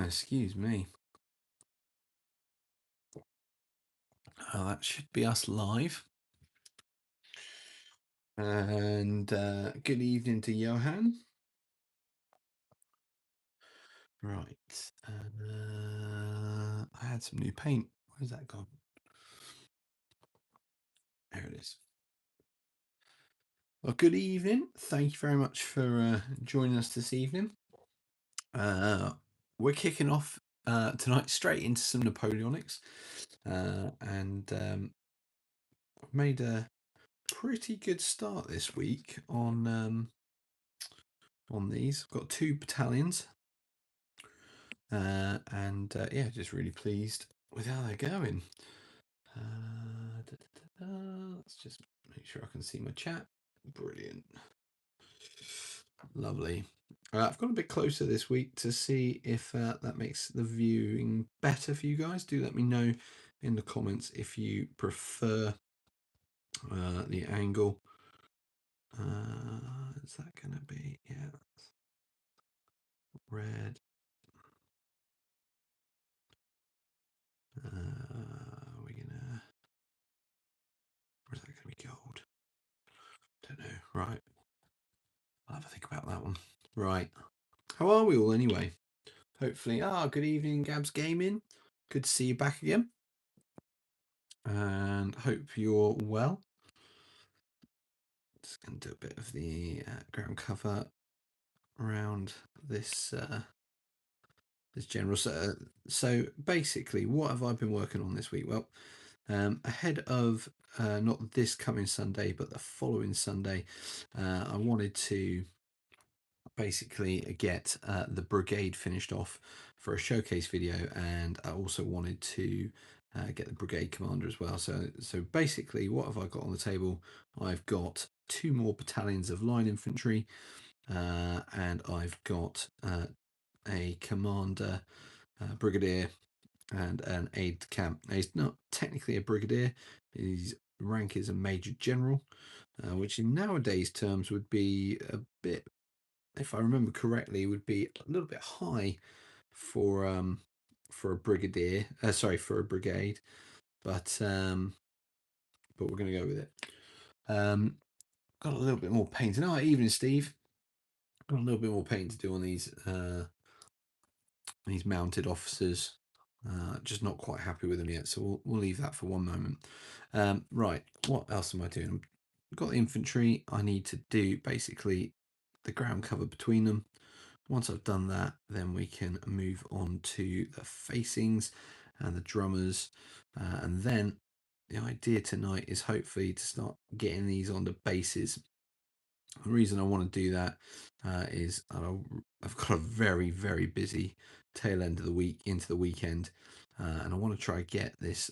Excuse me. That should be us live. And good evening to Johan. Right. I had some new paint. Where's that gone? There it is. Well, good evening. Thank you very much for joining us this evening. We're kicking off tonight straight into some Napoleonics. And I've made a pretty good start this week on these. I've got 2 battalions. Yeah, just really pleased with how they're going. Let's just make sure I can see my chat. Brilliant. Lovely. I've gone a bit closer this week to see if that makes the viewing better for you guys. Do let me know in the comments if you prefer the angle. Is that going to be, yeah, red. We're gonna, or is that gonna be gold? Don't know. Right. I'll have a think about that one. Right. How are we all anyway? Hopefully. Good evening, Gabs Gaming. Good to see you back again. And hope you're well. Just going to do a bit of the ground cover around this this general. So basically, what have I been working on this week? Well, ahead of not this coming Sunday, but the following Sunday, I wanted to basically get the brigade finished off for a showcase video, and I also wanted to get the brigade commander as well. So basically, what have I got on the table? I've got 2 more battalions of line infantry, and I've got a commander, brigadier, and an aide-de-camp. Now, he's not technically a brigadier. His rank is a major general, which in nowadays terms would be a bit, if I remember correctly, would be a little bit high for a brigadier. For a brigade, but we're going to go with it. Got a little bit more painting. Evening, Steve. Got a little bit more painting to do on these mounted officers. Just not quite happy with them yet, so we'll leave that for one moment. Right, what else am I doing? I've got the infantry. I need to do basically the ground cover between them. Once I've done that, then we can move on to the facings and the drummers. And then the idea tonight is hopefully to start getting these on the bases. The reason I want to do that is I've got a very, very busy tail end of the week into the weekend. And I want to try get this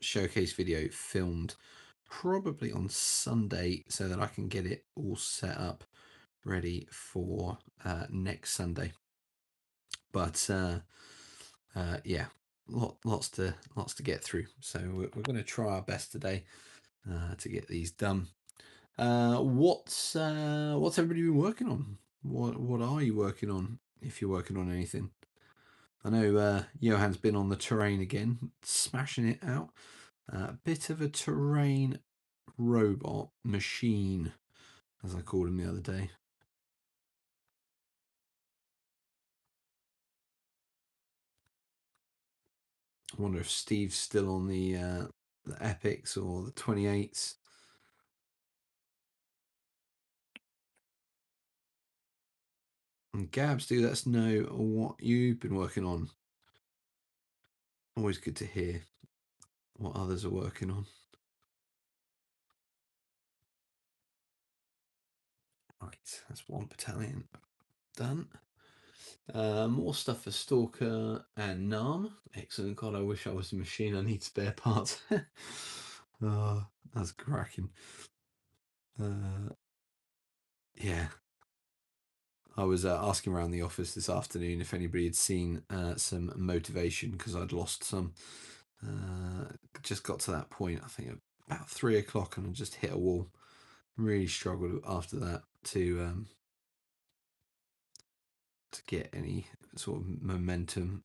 showcase video filmed probably on Sunday so that I can get it all set up ready for next Sunday. But yeah, lots to get through. So we're going to try our best today to get these done. What's everybody been working on? What are you working on? If you're working on anything, I know Johan's been on the terrain again, smashing it out. A bit of a terrain robot machine, as I called him the other day. I wonder if Steve's still on the epics or the 28s. And Gabs, do let us know what you've been working on. Always good to hear what others are working on. Right, that's 1 battalion done. More stuff for Stalker and Nam. Excellent. God, I wish I was a machine. I need spare parts. Oh, that's cracking. Yeah. I was asking around the office this afternoon if anybody had seen some motivation, because I'd lost some. Just got to that point, I think about 3 o'clock, and I just hit a wall. Really struggled after that to to get any sort of momentum.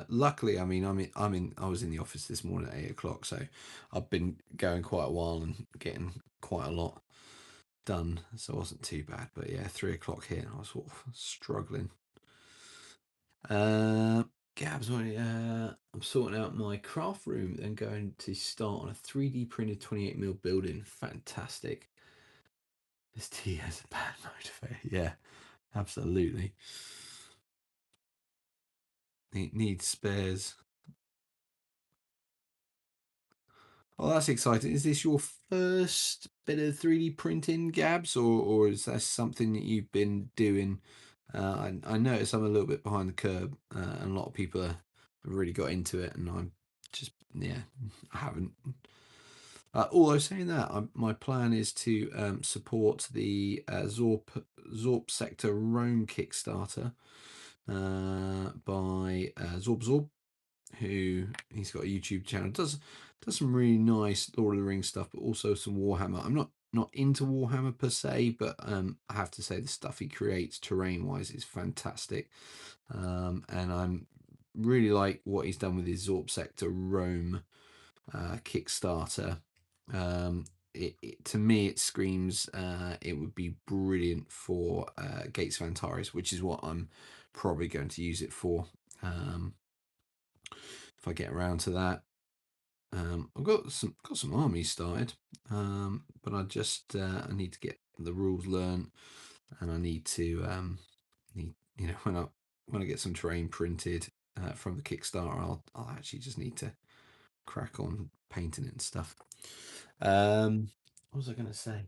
Luckily, I mean, I was in the office this morning at 8 o'clock, so I've been going quite a while and getting quite a lot done, so it wasn't too bad. But yeah, 3 o'clock here, and I was sort of struggling. Gabs, I'm sorting out my craft room and going to start on a 3D printed 28mm building. Fantastic. This tea has a bad motivator. Yeah, absolutely. Needs spares. Oh, that's exciting. Is this your first bit of 3D printing, Gabs, or is that something that you've been doing? I notice I'm a little bit behind the curve, and a lot of people have really got into it, and I'm just, yeah, I haven't. Although saying that, my plan is to support the Zorp Sector Rome Kickstarter by Zorb, who he's got a YouTube channel, does some really nice Lord of the Rings stuff, but also some Warhammer. I'm not into Warhammer per se, but I have to say the stuff he creates terrain wise is fantastic, and I'm really like what he's done with his Zorp Sector Rome Kickstarter. To me, it screams it would be brilliant for Gates of Antares, which is what I'm probably going to use it for. If I get around to that, I've got some armies started, but I need to get the rules learned, and I need to when I get some terrain printed from the Kickstarter, I'll actually just need to crack on painting it and stuff. What was I going to say?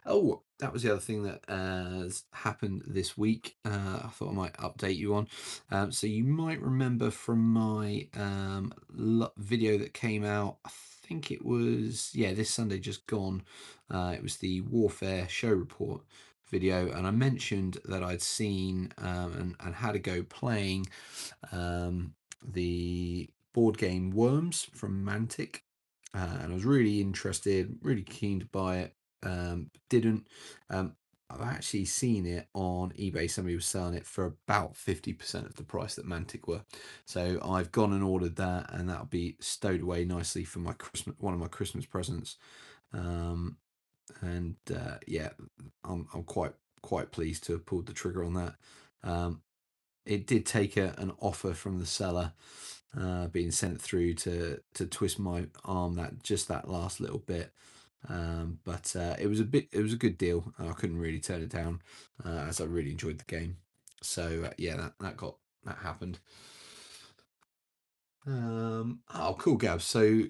Oh, that was the other thing that has happened this week. I thought I might update you on. So you might remember from my video that came out, I think it was, yeah, this Sunday just gone. It was the Warfare Show Report video, and I mentioned that I'd seen and had a go playing the board game Worms from Mantic. And I was really interested, really keen to buy it. Didn't. I've actually seen it on eBay. Somebody was selling it for about 50% of the price that Mantic were. So I've gone and ordered that, and that'll be stowed away nicely for my one of my Christmas presents. Yeah, I'm quite pleased to have pulled the trigger on that. It did take an offer from the seller being sent through to twist my arm that last little bit. But it was a good deal. I couldn't really turn it down as I really enjoyed the game. So yeah, that happened. Oh, cool, Gav. So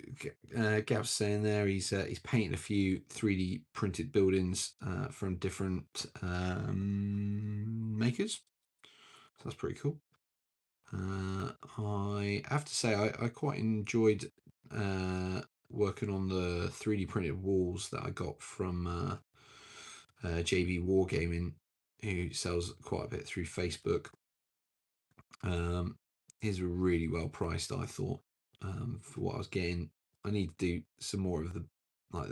Gav's saying there he's painted a few 3D printed buildings from different makers. So that's pretty cool. I have to say I quite enjoyed working on the 3D printed walls that I got from JB Wargaming, who sells quite a bit through Facebook. His were really well priced, I thought, for what I was getting. I need to do some more of the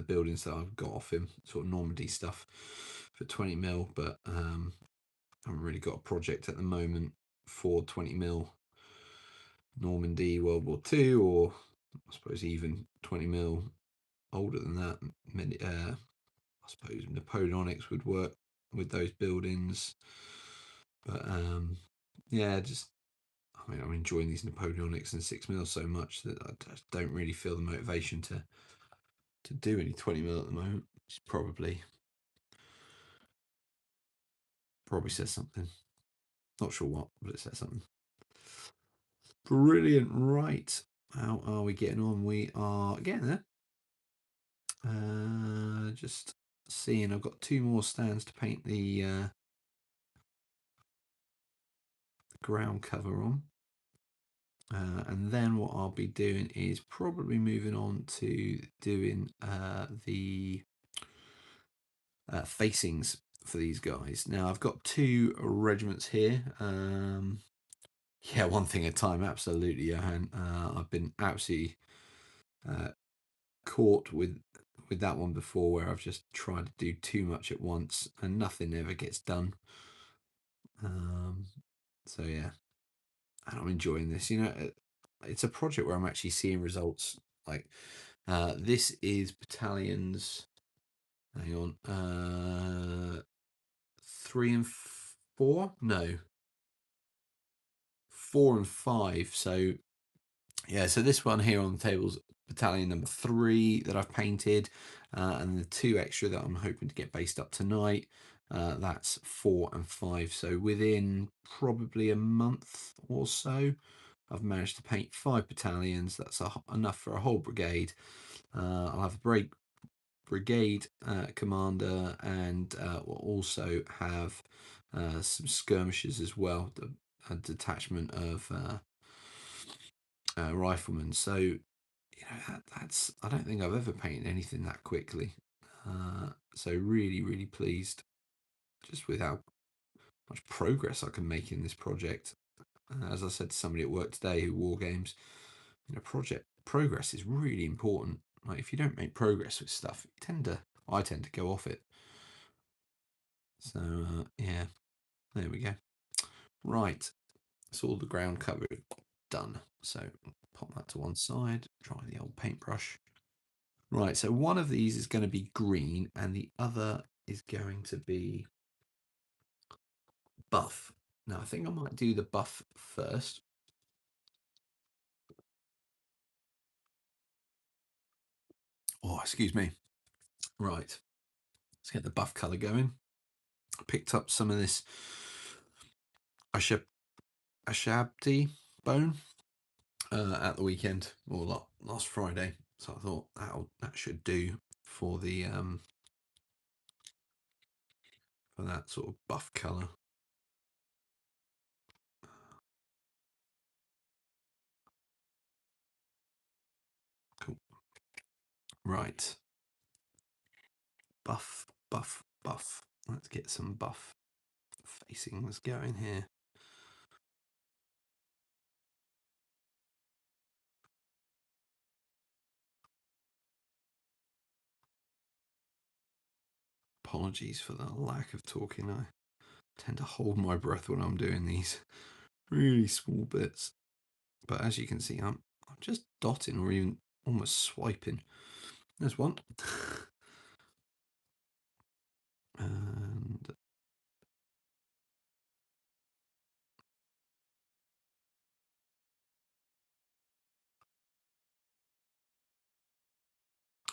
buildings that I've got off him, sort of Normandy stuff for 20mm, but I haven't really got a project at the moment for 20mm Normandy World War II, or I suppose even 20mm older than that. I suppose Napoleonics would work with those buildings, but yeah, just I mean, I'm enjoying these Napoleonics and 6mm so much that I just don't really feel the motivation to do any 20mm at the moment. Which probably says something. Not sure what, but it says something. Brilliant. Right. How are we getting on? We are getting there. Just seeing, I've got 2 more stands to paint the ground cover on. And then what I'll be doing is probably moving on to doing the facings for these guys. Now I've got 2 regiments here. Yeah, one thing at a time, absolutely, Johan. I've been absolutely caught with that one before, where I've just tried to do too much at once and nothing ever gets done. So yeah, and I'm enjoying this. You know, it's a project where I'm actually seeing results. Like this is battalions. Hang on, 3 and 4. No, 4 and 5. So yeah, so this one here on the table is battalion number 3 that I've painted, and the 2 extra that I'm hoping to get based up tonight. That's 4 and 5. So within probably a month or so, I've managed to paint 5 battalions. That's enough for a whole brigade. I'll have a brigade commander, and we'll also have some skirmishers as well. A detachment of riflemen. So you know that's I don't think I've ever painted anything that quickly. So really, really pleased just with how much progress I can make in this project. As I said to somebody at work today who war games, you know, project progress is really important. Like if you don't make progress with stuff, I tend to go off it. So yeah, there we go. Right, that's all the ground cover done. So pop that to one side. Try the old paintbrush. Right, so one of these is going to be green and the other is going to be buff. Now, I think I might do the buff first. Oh, excuse me. Right, let's get the buff colour going. I picked up some of this Ashabti bone at the weekend, or last Friday. So I thought that should do for the for that sort of buff colour. Cool. Right. Buff, buff, buff. Let's get some buff facings going here. Apologies for the lack of talking. I tend to hold my breath when I'm doing these really small bits. But as you can see, I'm just dotting or even almost swiping. There's one. And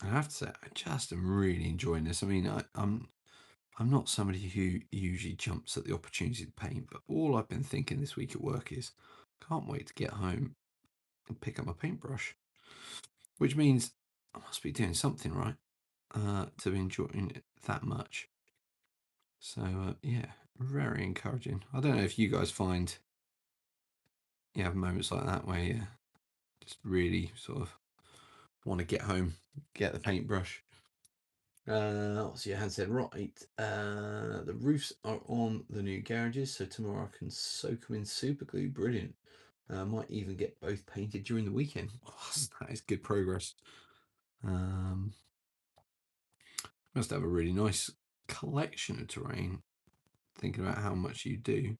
I have to say, I just am really enjoying this. I mean, I'm not somebody who usually jumps at the opportunity to paint, but all I've been thinking this week at work is, can't wait to get home and pick up my paintbrush, which means I must be doing something right to be enjoying it that much. So yeah, very encouraging. I don't know if you guys find you have moments like that where you just really sort of want to get home, get the paintbrush. What's your hand said? Right. The roofs are on the new garages, so tomorrow I can soak them in super glue. Brilliant. Might even get both painted during the weekend. Oh, that is good progress. Must have a really nice collection of terrain. Thinking about how much you do.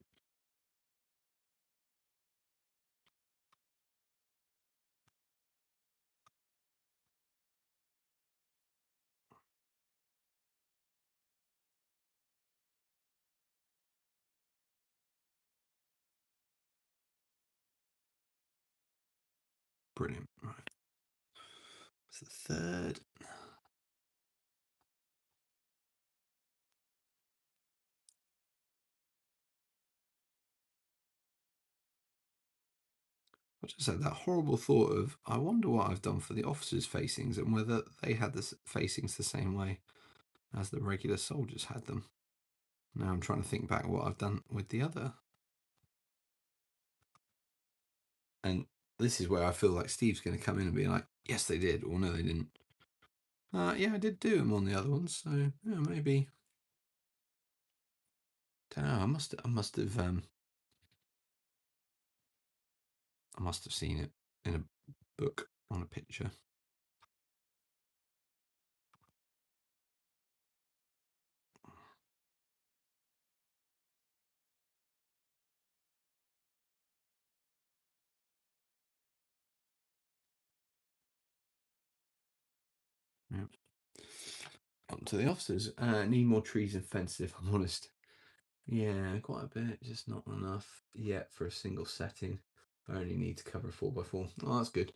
Brilliant. Right. It's the third. I just had that horrible thought of, I wonder what I've done for the officers' facings and whether they had the facings the same way as the regular soldiers had them. Now I'm trying to think back what I've done with the other. And this is where I feel like Steve's going to come in and be like, yes, they did, or no, they didn't. Yeah, I did do them on the other ones, so yeah, maybe. Don't know. I must have seen it in a book on a picture. on to the officers. Need more trees and fences, if I'm honest. Yeah, quite a bit, just not enough yet for a single setting. I only need to cover a 4x4. Oh, that's good.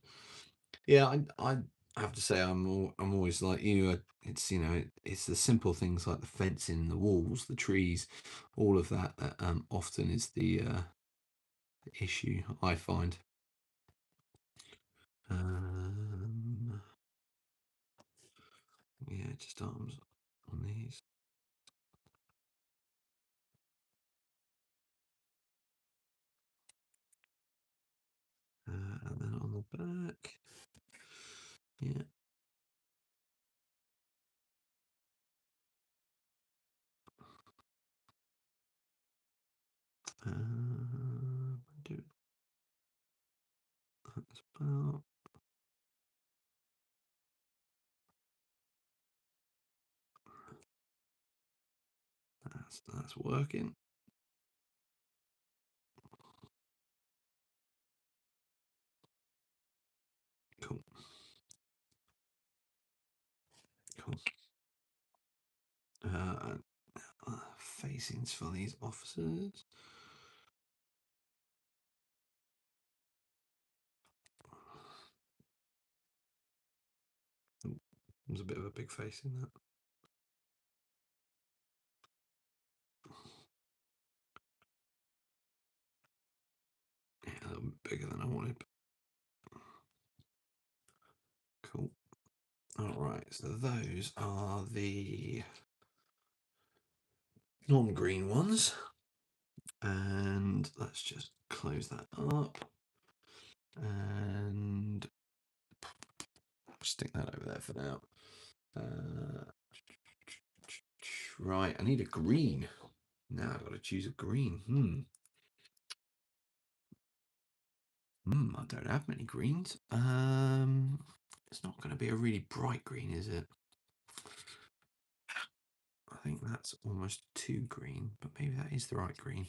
Yeah, I have to say I'm always like you. It's it's the simple things like the fencing, the walls, the trees, all of that that often is the issue I find. Yeah, just arms on these. And then on the back. Yeah. Do that's about. That's working. Cool. Cool. Facings for these officers. There's a bit of a big face in that. Yeah, a little bit bigger than I wanted. Cool. All right, so those are the non-green ones. And let's just close that up. And stick that over there for now. Right, I need a green. Now I've got to choose a green. I don't have many greens. It's not going to be a really bright green, is it? I think that's almost too green, but maybe that is the right green.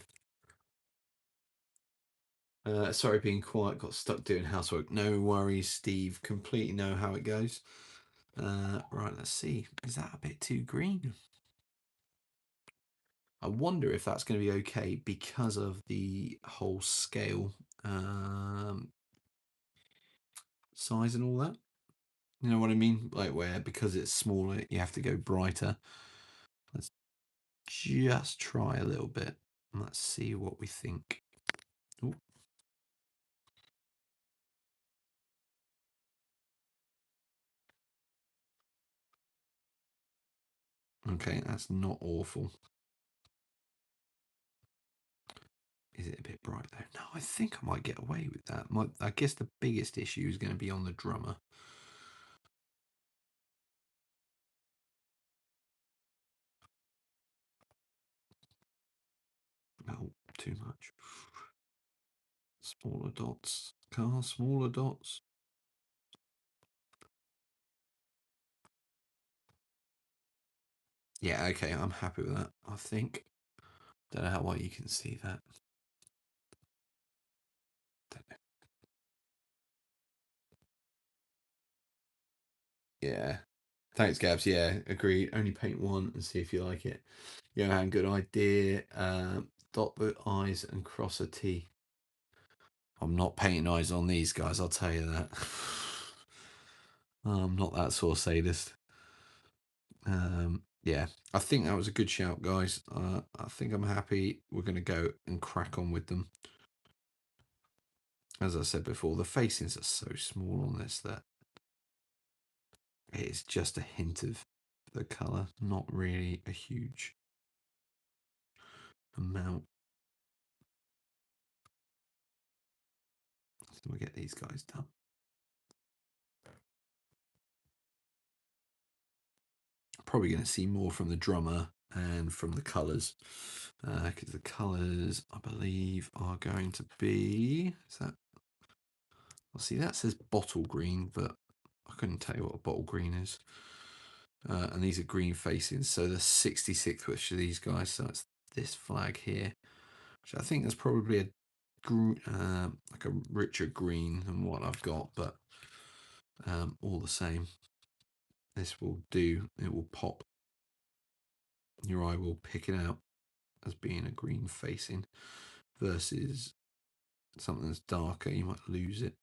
Sorry, being quiet. Got stuck doing housework. No worries, Steve. Completely know how it goes. Right, let's see. Is that a bit too green? I wonder if that's going to be okay because of the whole scale size and all that. You know what I mean? Like where because it's smaller, you have to go brighter. Let's just try a little bit. And let's see what we think. Ooh. Okay, that's not awful. Is it a bit bright though? No, I think I might get away with that. I guess the biggest issue is going to be on the drummer. No, too much. Smaller dots. Car, smaller dots. Yeah, okay, I'm happy with that, I think. Don't know how well you can see that. Yeah. Thanks, Gabs. Yeah, agreed. Only paint one and see if you like it. Johan, good idea. Dot the eyes and cross a T. I'm not painting eyes on these guys, I'll tell you that. I'm not that sort of sadist. Yeah, I think that was a good shout, guys. I think I'm happy. We're going to go and crack on with them. As I said before, the facings are so small on this that it's just a hint of the colour, not really a huge amount. So we'll get these guys done. Probably going to see more from the drummer and from the colours, because the colours I believe are going to be, is that, well, see that says bottle green, but I couldn't tell you what a bottle green is. And these are green facings, so the 66th which are these guys, so it's this flag here, which I think is probably a like a richer green than what I've got, but all the same, this will do. It will pop your eye will pick it out as being a green facing versus something that's darker, you might lose it.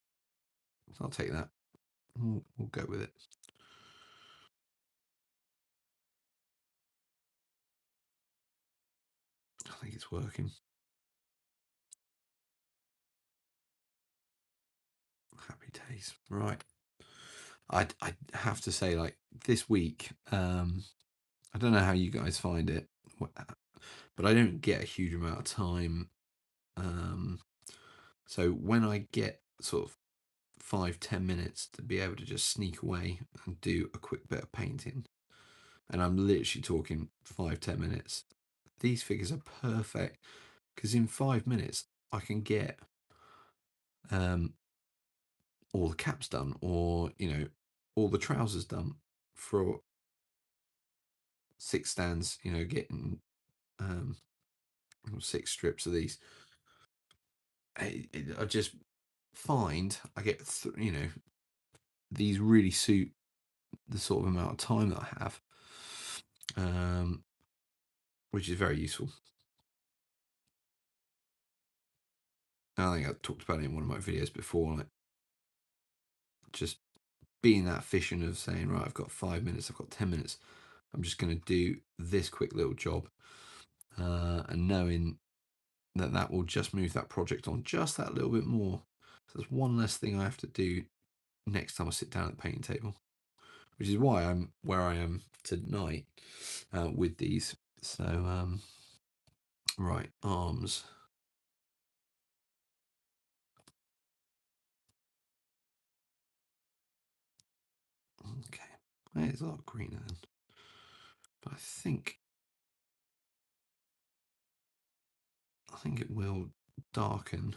So I'll take that. We'll go with it. I think it's working. Happy days. Right. I have to say, like, this week, I don't know how you guys find it, but I don't get a huge amount of time. So when I get sort of 5-10 minutes to be able to just sneak away and do a quick bit of painting, and I'm literally talking 5-10 minutes, these figures are perfect because in 5 minutes I can get all the caps done, or all the trousers done for 6 stands. Getting 6 strips of these. I just find I get these really suit the sort of amount of time that I have, um, which is very useful. I think I talked about it in one of my videos before, like just being that efficient of saying, right, I've got 5 minutes, I've got 10 minutes, I'm just going to do this quick little job, and knowing that that will just move that project on just that little bit more. So there's one less thing I have to do next time I sit down at the painting table, which is why I'm where I am tonight with these. So, right, arms. Okay, it's a lot greener then, but I think it will darken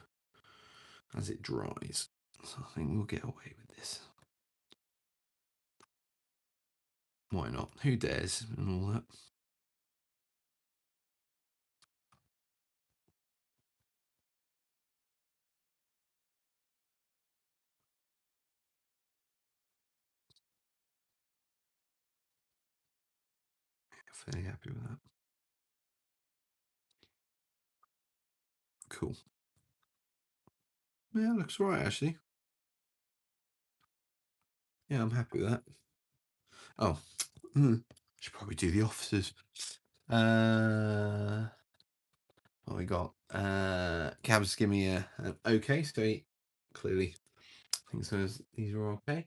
as it dries. So I think we'll get away with this. Why not? Who dares and all that. Fairly happy with that. Cool. Yeah, looks right actually. Yeah, I'm happy with that. Oh, should probably do the officers. What we got? Cabs give me an okay, so he clearly thinks these are okay.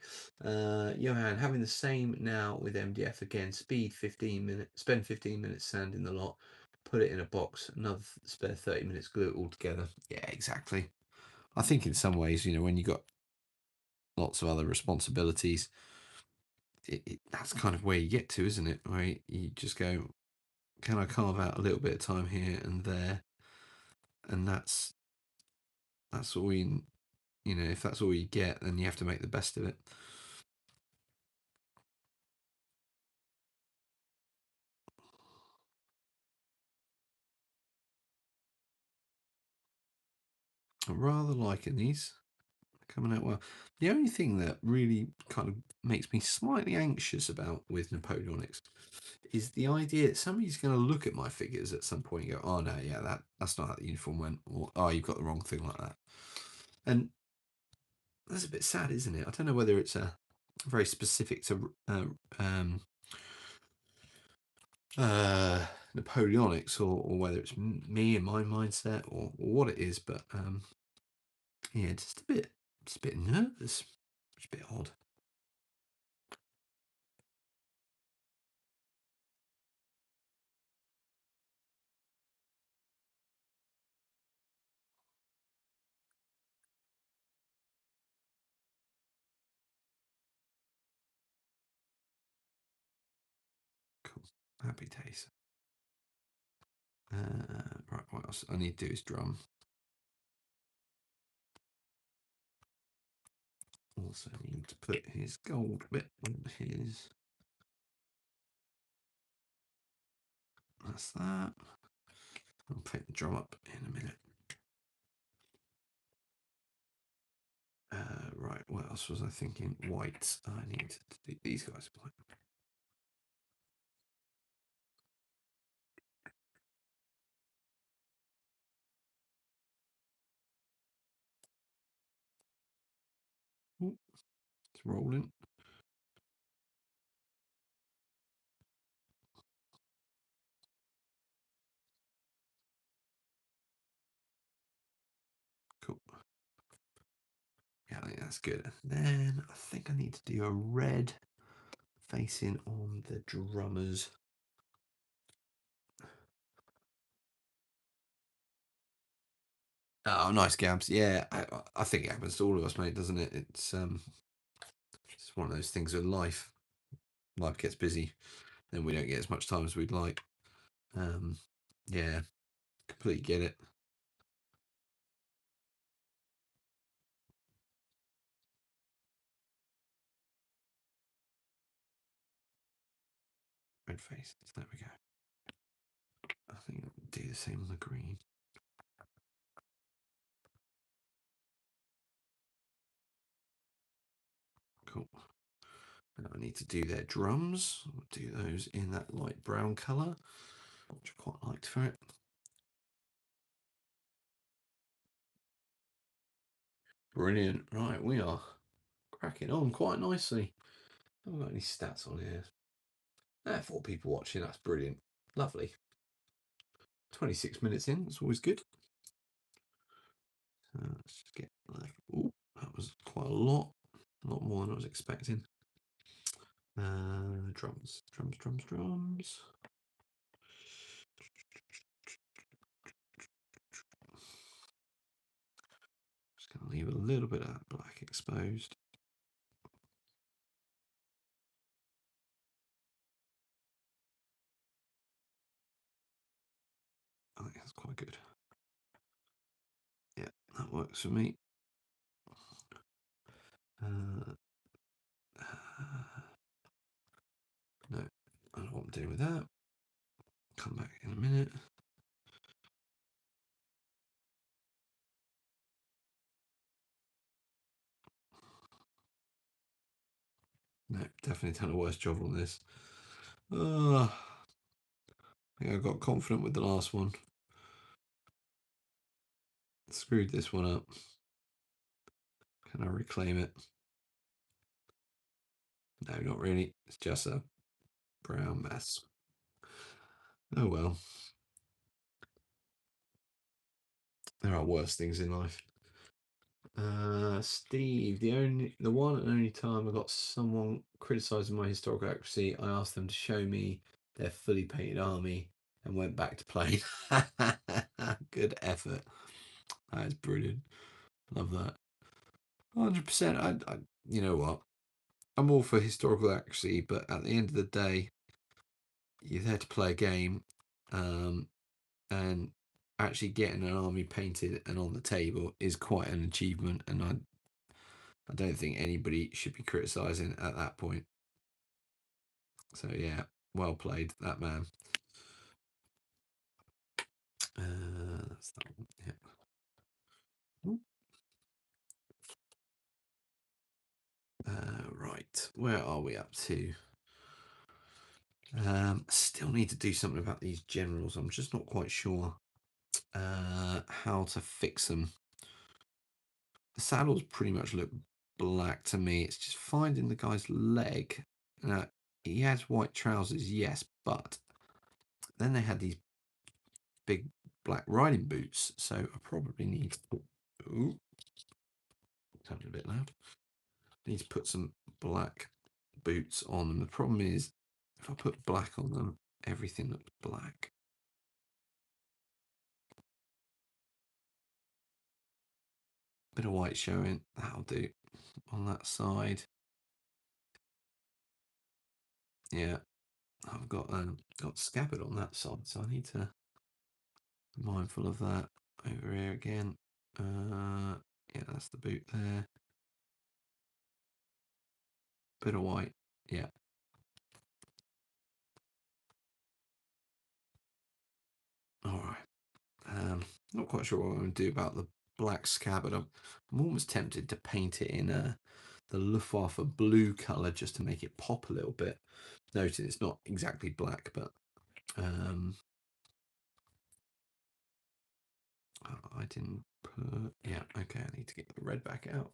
Johan, having the same now with MDF again. Speed 15 minutes. Spend 15 minutes sanding the lot. Put it in a box. Another spare 30 minutes. Glue it all together. Yeah, exactly. I think in some ways, when you got lots of other responsibilities, that's kind of where you get to, isn't it? Where you just go, can I carve out a little bit of time here and there? And that's all we, if that's all you get, then you have to make the best of it. I'm rather liking these. Coming out well. The only thing that really kind of makes me slightly anxious about with Napoleonics is the idea that somebody's going to look at my figures at some point and go, oh no, yeah, that's not how the uniform went, or oh, you've got the wrong thing, like that. And that's a bit sad, isn't it? I don't know whether it's a very specific to Napoleonics, or whether it's me and my mindset, or what it is, but yeah, just a bit nervous. It's a bit odd. Cool. Happy days. Right, what else I need to do is drum. Also need to put his gold bit on his. That's that. I'll pick the drum up in a minute. Right, what else was I thinking? White. I need to do these guys white. It's rolling. Cool. Yeah, I think that's good. Then I think I need to do a red facing on the drummers. Oh, nice, Gabs. Yeah, I think it happens to all of us, mate, doesn't it? It's one of those things with life. Life gets busy, then we don't get as much time as we'd like. Um, yeah, completely get it. Red faces. There we go. I think I'll do the same on the green. Cool. Now I need to do their drums. I'll do those in that light brown colour, which I quite liked for it. Brilliant. Right, we are cracking on quite nicely. Haven't got any stats on here. 4 people watching. That's brilliant. Lovely. 26 minutes in. That's always good. Let's just get like. Oh, that was quite a lot. A lot more than I was expecting. Drums, drums, drums, drums. Just going to leave a little bit of that black exposed. I think that's quite good. Yeah, that works for me. No, I don't know what I'm doing with that. Come back in a minute. No, definitely done a worse job on this. I think I got confident with the last one. Screwed this one up. Can I reclaim it? No, not really. It's just a brown mess. Oh well. There are worse things in life. Steve, the one and only time I got someone criticising my historical accuracy, I asked them to show me their fully painted army and went back to playing. Good effort. That is brilliant. Love that. 100%. You know what? I'm all for historical accuracy, but at the end of the day, you're there to play a game, and actually getting an army painted and on the table is quite an achievement, and I don't think anybody should be criticising at that point. So yeah, well played, that man. That's that one. Yeah. Right, where are we up to? Still need to do something about these generals. I'm just not quite sure how to fix them. The saddles pretty much look black to me. It's just finding the guy's leg. He has white trousers, yes, but then they had these big black riding boots. So I probably need to put. Ooh, sounded a bit loud. I need to put some black boots on them. The problem is, if I put black on them, everything looks black. Bit of white showing. That'll do on that side. Yeah, I've got scabbard on that side, so I need to be mindful of that. Over here again. Yeah, that's the boot there. Bit of white. Yeah. All right. Not quite sure what I'm going to do about the black scabbard. I'm almost tempted to paint it in the Luftwaffe blue colour just to make it pop a little bit. Notice it's not exactly black, but I didn't put. Yeah, okay. I need to get the red back out.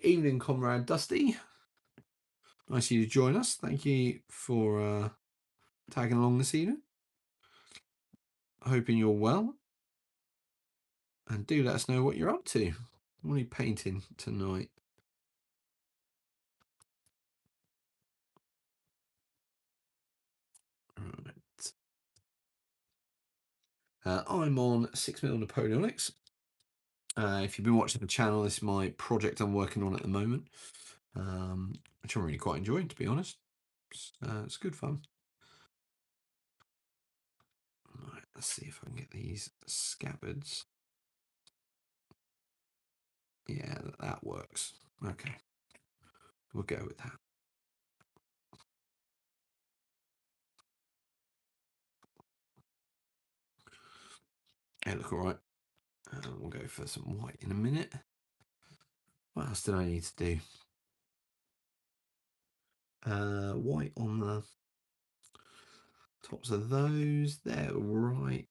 Evening, Comrade Dusty. Nice of you to join us. Thank you for tagging along this evening. Hoping you're well. And do let us know what you're up to. What are you painting tonight? Right. I'm on 6mm Napoleonics. If you've been watching the channel, this is my project I'm working on at the moment, which I'm really quite enjoying, to be honest. It's good fun. Right, let's see if I can get these scabbards. Yeah, that works. Okay, we'll go with that. They look all right. We'll go for some white in a minute. What else did I need to do? White on the tops of those. They're right.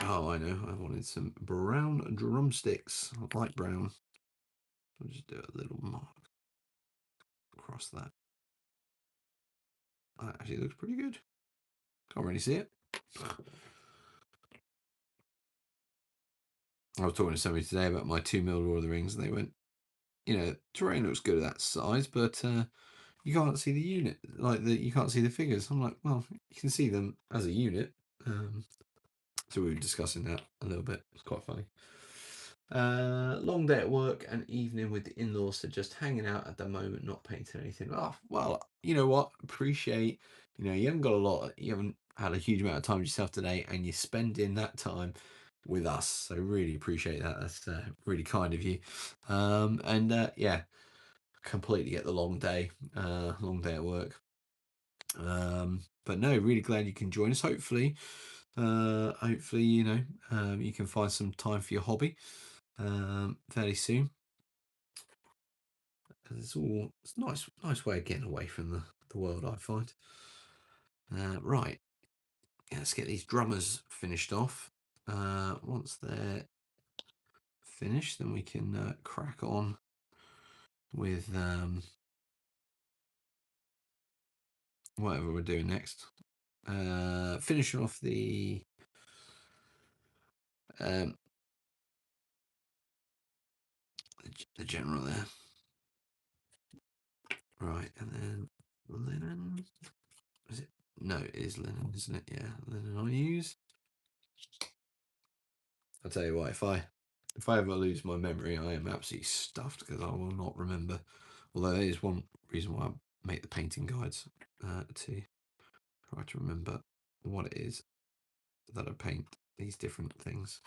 Oh, I know. I wanted some brown drumsticks. Light brown. I'll just do a little mark across that. That actually looks pretty good. Can't really see it. I was talking to somebody today about my 2mm Lord of the Rings, and they went, terrain looks good at that size, but you can't see the unit, you can't see the figures. I'm like, well, you can see them as a unit. So we were discussing that a little bit. It's quite funny. Long day at work and evening with the in-laws, so just hanging out at the moment, not painting anything. Oh, well, you know what? Appreciate, you haven't got a lot, you haven't had a huge amount of time yourself today, and you're spending that time with us. So really appreciate that. That's really kind of you. Yeah, completely get the long day at work. But no, really glad you can join us. Hopefully, you can find some time for your hobby fairly soon. It's nice way of getting away from the world, I find. Right, yeah, let's get these drummers finished off. Once they're finished, then we can crack on with whatever we're doing next. Finishing off the general there. Right, and then linen. Is it? No, it is linen, isn't it? Yeah, linen I use. I'll tell you what, if I ever lose my memory, I am absolutely stuffed because I will not remember. Although that is one reason why I make the painting guides, to try to remember what it is that I paint these different things.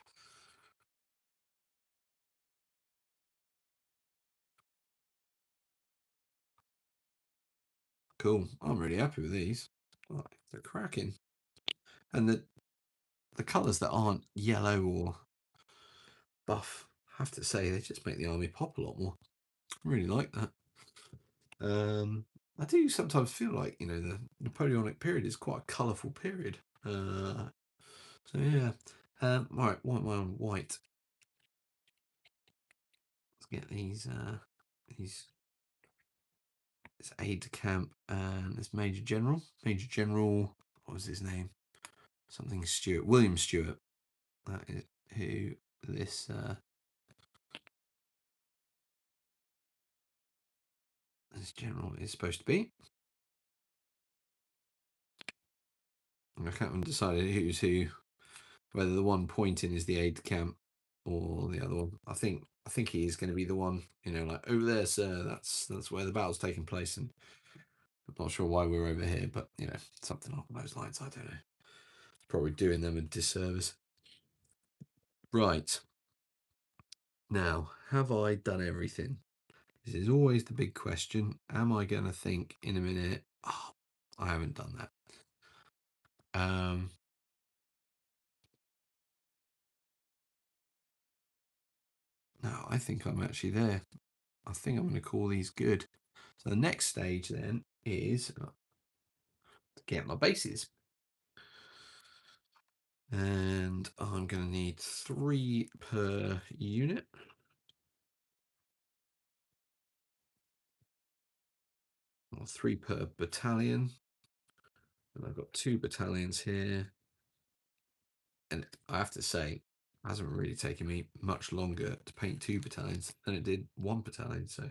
Cool. I'm really happy with these. Oh, they're cracking. And the colours that aren't yellow or buff, I have to say, they just make the army pop a lot more. I really like that. I do sometimes feel like, the Napoleonic period is quite a colourful period. So yeah. Right, what am I on? White. Let's get these this aide de camp and this Major General. Major General, what was his name? Something Stewart. William Stewart. That is who this this general is supposed to be. I haven't decided who's who, whether the one pointing is the aide de camp or the other one. I think he is going to be the one, like, over there, sir. That's where the battle's taking place, and I'm not sure why we're over here, but something along those lines. I don't know. Probably doing them a disservice. Right. Now, have I done everything? This is always the big question. Am I going to think in a minute, oh, I haven't done that? No, I think I'm actually there. I think I'm going to call these good. So the next stage then is to get my bases. And I'm going to need 3 per unit. or 3 per battalion. And I've got 2 battalions here. And I have to say, it hasn't really taken me much longer to paint 2 battalions than it did 1 battalion. So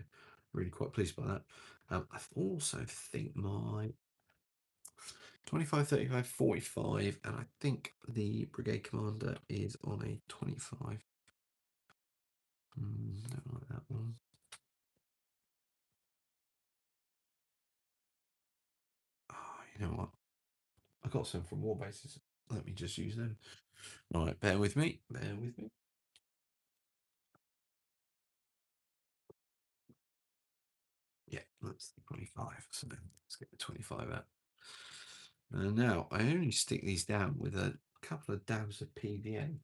really quite pleased by that. I also think my 25, 35, 45, and I think the brigade commander is on a 25. Don't like that one. Oh, you know what? I got some from war bases. Let me just use them. All right, bear with me. Bear with me. Yeah, that's the 25. So let's get the 25 out. Now, I only stick these down with a couple of dabs of PVA.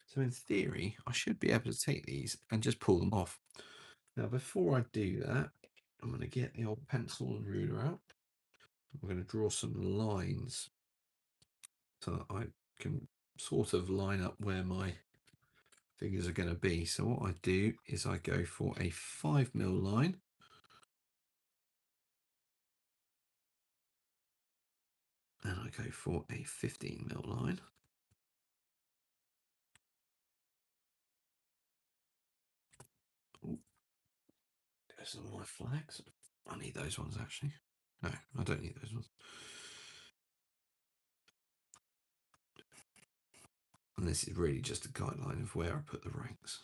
So in theory, I should be able to take these and just pull them off. Now, before I do that, I'm going to get the old pencil and ruler out. I'm going to draw some lines so that I can sort of line up where my figures are going to be. So what I do is I go for a 5mm line. And I go for a 15mm line. Ooh, there's some of my flags. I need those ones actually. No, I don't need those ones. And this is really just a guideline of where I put the ranks.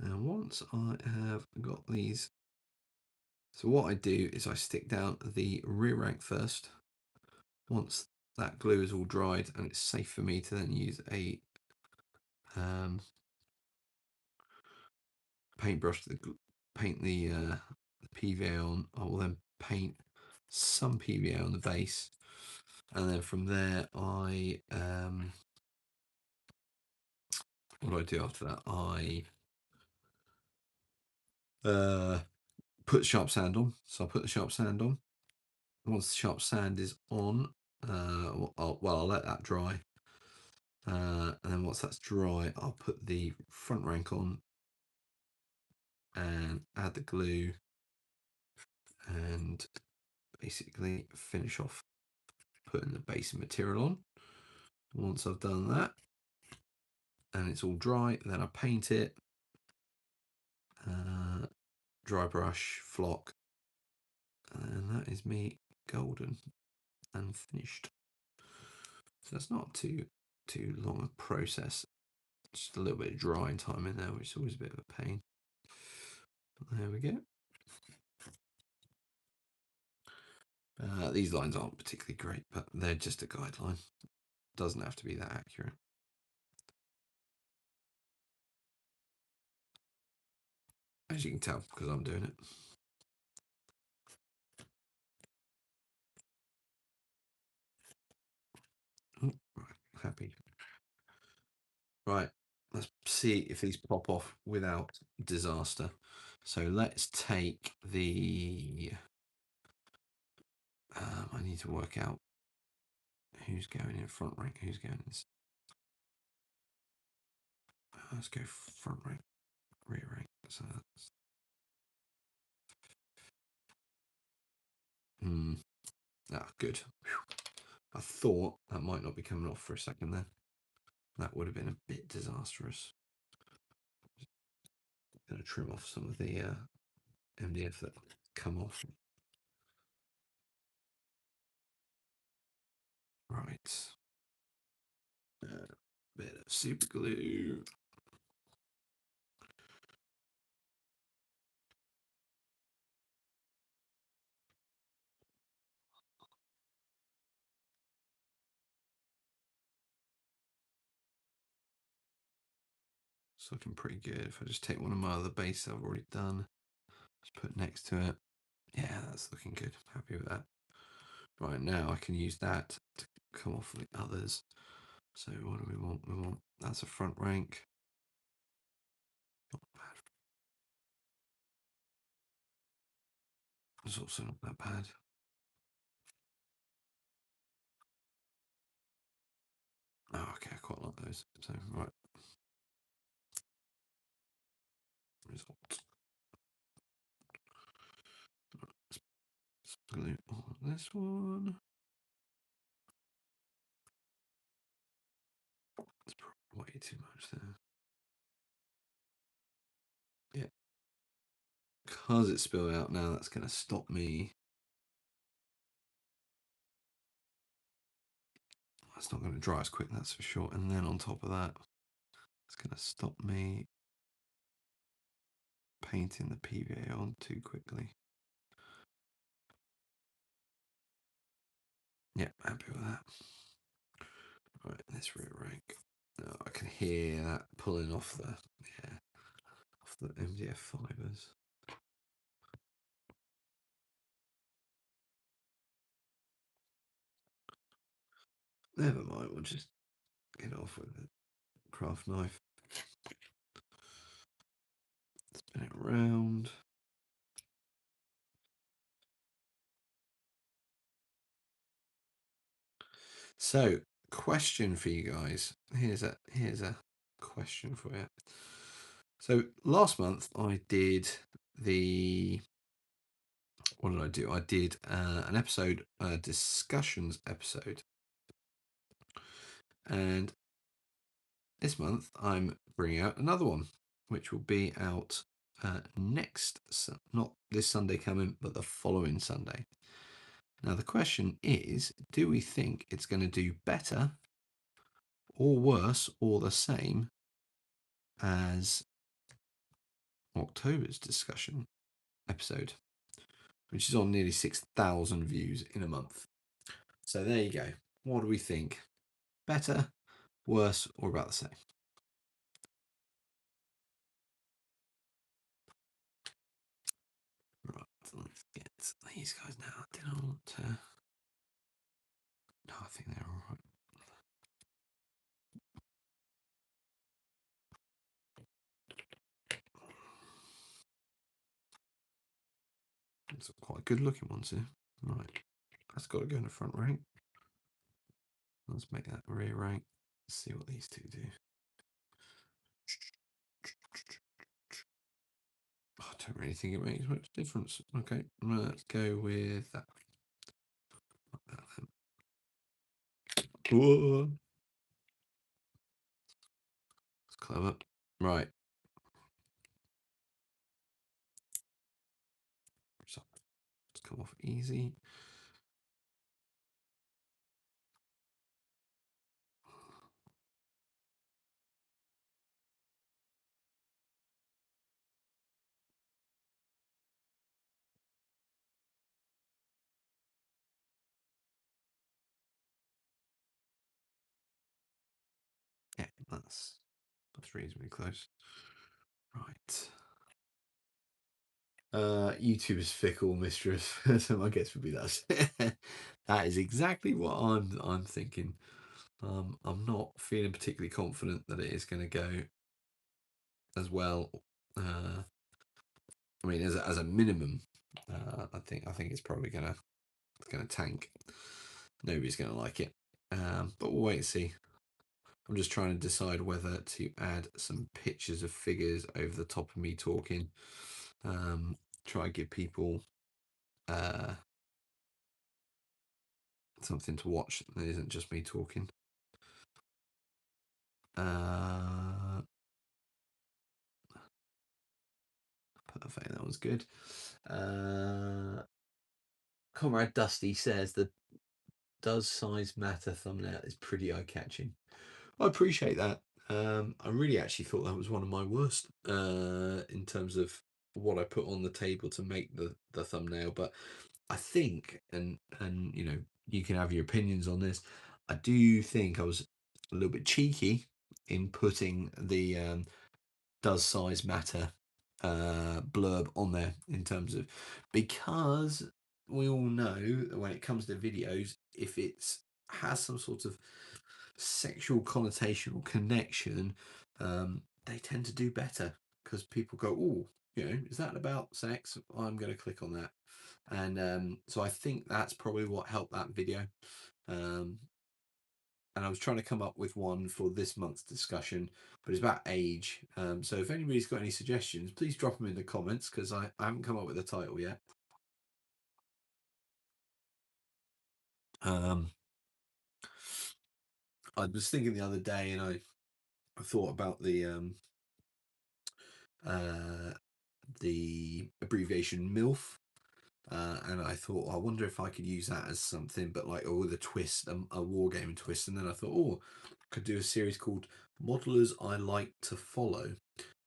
And once I have got these, so what I do is I stick down the rear rank first. Once that glue is all dried and it's safe for me to then use a paintbrush to paint the PVA on, I will then paint some PVA on the base, and then from there I what do I do after that? I put sharp sand on. So I put the sharp sand on. Once the sharp sand is on, I'll let that dry. And then once that's dry, I'll put the front rank on and add the glue and basically finish off putting the base material on. Once I've done that and it's all dry, then I paint it, dry brush, flock, and that is me golden and finished. So that's not too long a process. Just a little bit of drying time in there, which is always a bit of a pain. There we go. These lines aren't particularly great, but they're just a guideline. Doesn't have to be that accurate. As you can tell, because I'm doing it. Oh, right, happy. Right, let's see if these pop off without disaster. So let's take the... I need to work out who's going in front rank, who's going in... let's go front rank, rear rank. So that's... good. Whew. I thought that might not be coming off for a second there. That would have been a bit disastrous. Going to trim off some of the MDF that come off. Right. Bit of super glue. It's looking pretty good. If I just take one of my other bases I've already done, just put next to it. Yeah, that's looking good. Happy with that. Right, now I can use that to come off the others. So what do we want? We want, that's a front rank. Not bad. It's also not that bad. Oh, okay, I quite like those. So, right. Result. Let's glue on this one. It's probably way too much there. Yeah. Because it's spilled out now, that's going to stop me. It's not going to dry as quick, that's for sure. And then on top of that, it's going to stop me painting the PVA on too quickly. Yeah, happy with that. Right, this rear rank. Oh, I can hear that pulling off the off the MDF fibres. Never mind, we'll just get off with the craft knife. Spin it around. So, question for you guys. Here's a question for you. So last month I did the, what did I do? I did an episode, a discussions episode, and this month I'm bringing out another one, which will be out next, not this Sunday coming, but the following Sunday. Now the question is, do we think it's going to do better or worse or the same as October's discussion episode, which is on nearly 6,000 views in a month? So there you go. What do we think? Better, worse, or about the same? Right, let's get these guys now. Did I want to? No, I think they're all right. It's quite good looking ones here. Right, that's got to go in the front rank. Let's make that rear rank. Let's see what these two do. I don't really think it makes much difference. Okay, let's go with that. Whoa. It's clever. Right. So let's come off easy. Yeah, that's reasonably close. Right. YouTube is fickle, mistress. So my guess would be that. That is exactly what I'm thinking. I'm not feeling particularly confident that it is going to go as well. I mean, as a minimum, I think it's probably gonna tank. Nobody's gonna like it, but we'll wait and see. I'm just trying to decide whether to add some pictures of figures over the top of me talking. Try and give people something to watch that isn't just me talking. Perfect, that was good. Comrade Dusty says the does size matter thumbnail is pretty eye-catching. I appreciate that. I really actually thought that was one of my worst in terms of what I put on the table to make the thumbnail, but I think, and you know, you can have your opinions on this, I do think I was a little bit cheeky in putting the does size matter blurb on there, in terms of, because we all know that when it comes to videos, if it's has some sort of sexual connotation or connection, they tend to do better because people go, oh, is that about sex? I'm going to click on that. And so I think that's probably what helped that video. And I was trying to come up with one for this month's discussion, but it's about age. So if anybody's got any suggestions, please drop them in the comments, because I haven't come up with a title yet. I was thinking the other day, and I thought about the abbreviation MILF. And I thought, I wonder if I could use that as something, but like, with a twist, a wargaming twist. And then I thought, I could do a series called Modelers I Like to Follow.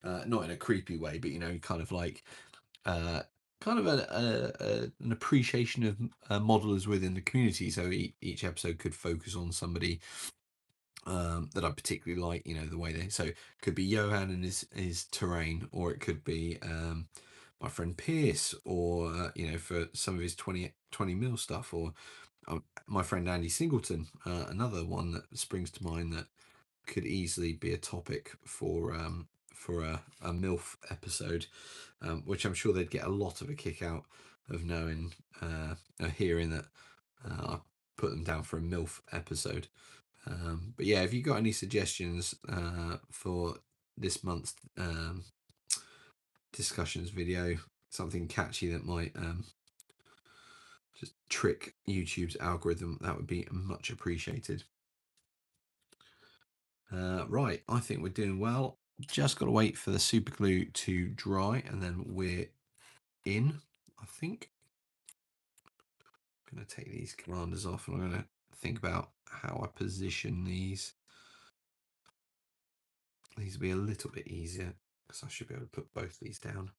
Not in a creepy way, but kind of like kind of an appreciation of modelers within the community. So each episode could focus on somebody that I particularly like, the way they. So it could be Johan and his terrain, or it could be my friend Pierce, or for some of his 20 mil stuff, or my friend Andy Singleton, another one that springs to mind that could easily be a topic for a MILF episode, which I'm sure they'd get a lot of a kick out of knowing, hearing that I put them down for a MILF episode. But yeah, if you got any suggestions for this month's discussions video, something catchy that might just trick YouTube's algorithm, that would be much appreciated. Right, I think we're doing well. Just got to wait for the super glue to dry, and then we're in, I think. I'm going to take these commanders off, and I'm going to think about how I position these. These will be a little bit easier, because I should be able to put both these down.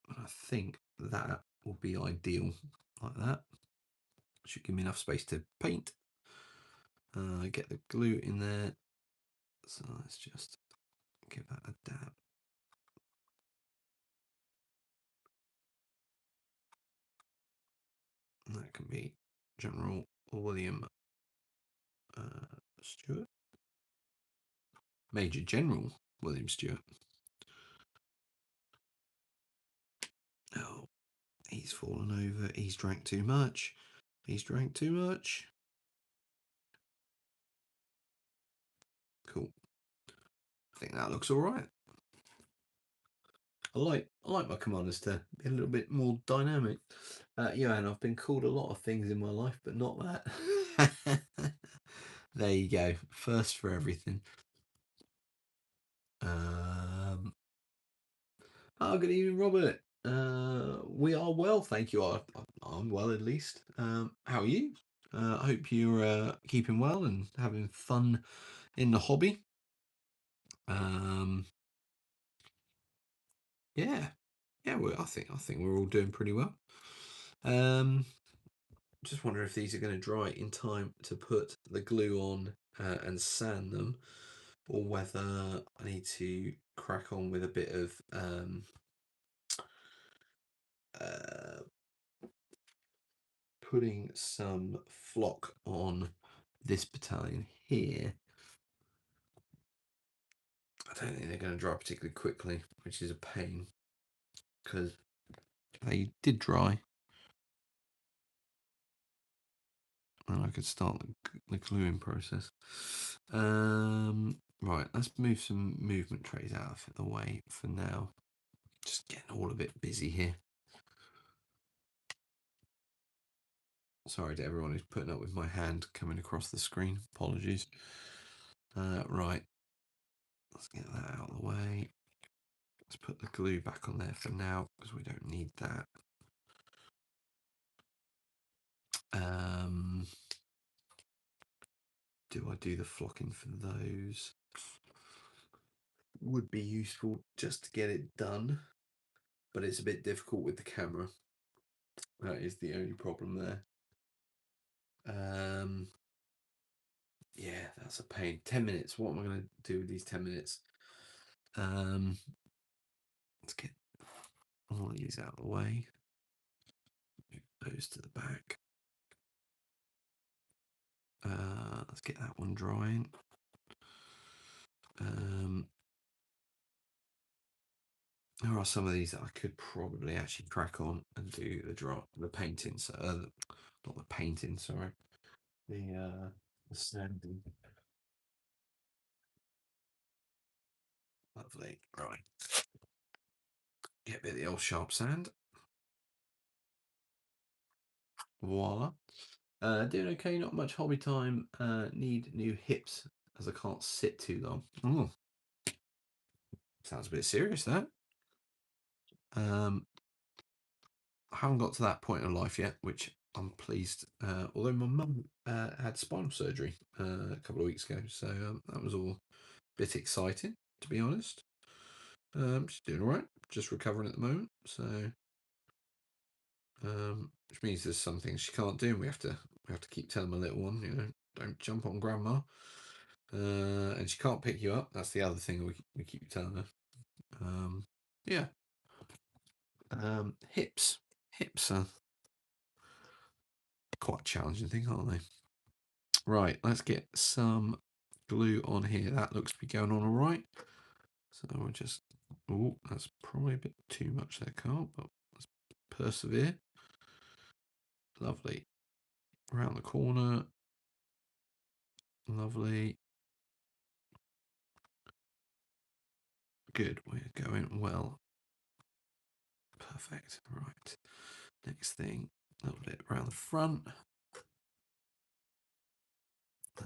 I think that will be ideal, like that. Should give me enough space to paint. Get the glue in there. So let's just give that a dab. And that can be General William Stewart. Major General William Stewart. Oh, he's fallen over. He's drank too much. He's drank too much. Cool. I think that looks all right. I like my commanders to be a little bit more dynamic. Yeah, and I've been called a lot of things in my life, but not that. There you go. First for everything. Oh, good evening, Robert. We are well, thank you. I'm well, at least. How are you? I hope you're keeping well and having fun in the hobby. Yeah, well, I think we're all doing pretty well. Just wonder if these are going to dry in time to put the glue on and sand them, or whether I need to crack on with a bit of putting some flock on this battalion here. I don't think they're going to dry particularly quickly, which is a pain, because they did dry, and I could start the gluing process. Right, let's move some movement trays out of the way for now. Just getting all a bit busy here. Sorry to everyone who's putting up with my hand coming across the screen. Apologies. Right, let's get that out of the way. Let's put the glue back on there for now, because we don't need that. Do I do the flocking for those? Would be useful just to get it done, but it's a bit difficult with the camera. That is the only problem there. Yeah, that's a pain. 10 minutes. What am I going to do with these 10 minutes? Let's get all these out of the way. Move those to the back. Let's get that one drying. There are some of these that I could probably actually crack on and do the painting. So not the painting, sorry, the sanding. Lovely. Right. Get a bit of the old sharp sand. Voila. Doing okay, not much hobby time. Need new hips as I can't sit too long. Oh, sounds a bit serious, that. I haven't got to that point in life yet, which I'm pleased. Although my mum had spinal surgery a couple of weeks ago, so that was all a bit exciting, to be honest. She's doing all right, just recovering at the moment. So, which means there's some things she can't do, and we have to keep telling my little one, don't jump on grandma. And she can't pick you up. That's the other thing we keep telling her. Yeah. Hips are quite a challenging thing, aren't they? Right, let's get some glue on here. That looks to be going on all right. So we'll just, oh, that's probably a bit too much there, Carl, but let's persevere. Lovely. Around the corner. Lovely. Good, we're going well. Perfect. Right. Next thing, a little bit around the front. So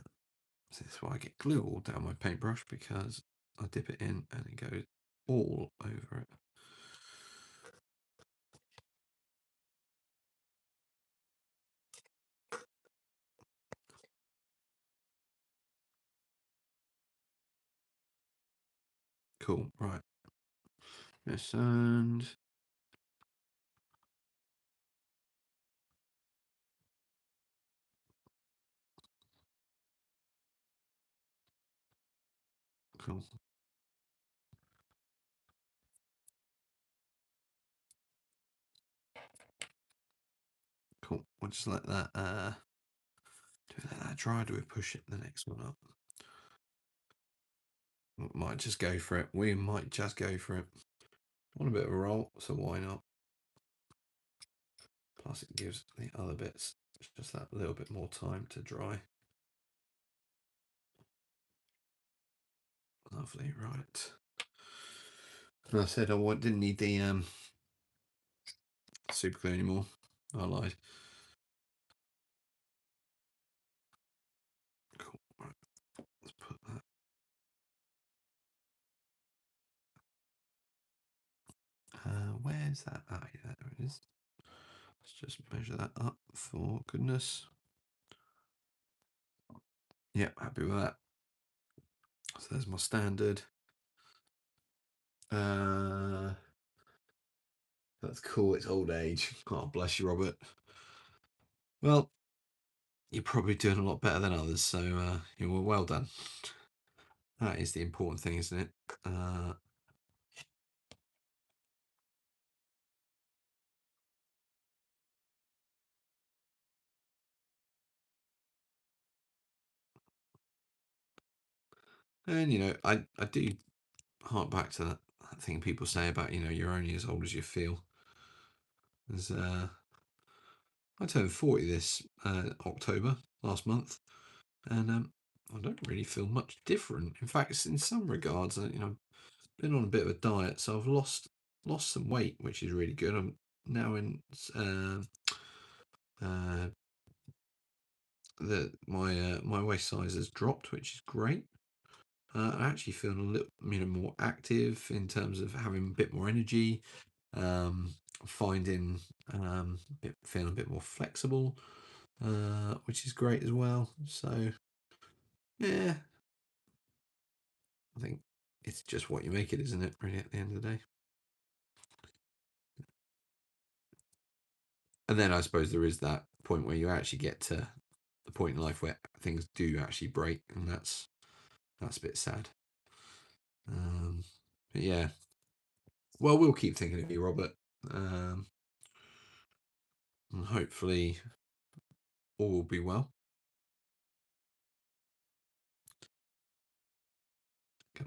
this is why I get glue all down my paintbrush, because I dip it in and it goes all over it. Cool, right. Yes, and cool. Cool. We'll just let that dry. Do we push it the next one up? Might just go for it. We might just go for it. I want a bit of a roll, so why not? Plus it gives the other bits just that little bit more time to dry. Lovely, right. And I said I didn't need the super glue anymore. I lied. Cool. Right. Let's put that. Where's that? Ah, yeah, there it is. Let's just measure that up for goodness. Yep, happy with that. So there's my standard. That's cool. It's old age. God bless you, Robert. Well, you're probably doing a lot better than others, so you were well done. That is the important thing, isn't it? And I do hark back to that thing people say about you're only as old as you feel. There's I turned 40 this October last month, and I don't really feel much different. In fact, in some regards, I've been on a bit of a diet, so I've lost some weight, which is really good. I'm now in my waist size has dropped, which is great. I actually feel a little more active in terms of having a bit more energy, finding feeling a bit more flexible, which is great as well. So yeah, I think it's just what you make it, isn't it? Really, at the end of the day. And then I suppose there is that point where you actually get to the point in life where things do actually break, and that's a bit sad. But yeah, well, we'll keep thinking of you, Robert, and hopefully all will be well.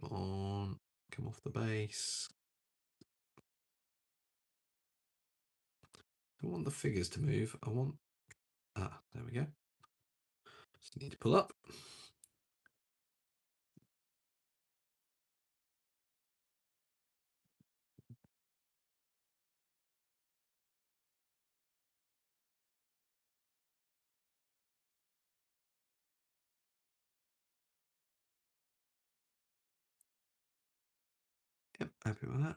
Come on. Come off the base. I want the figures to move. I want... Ah, there we go. Just need to pull up. Yep, happy with that.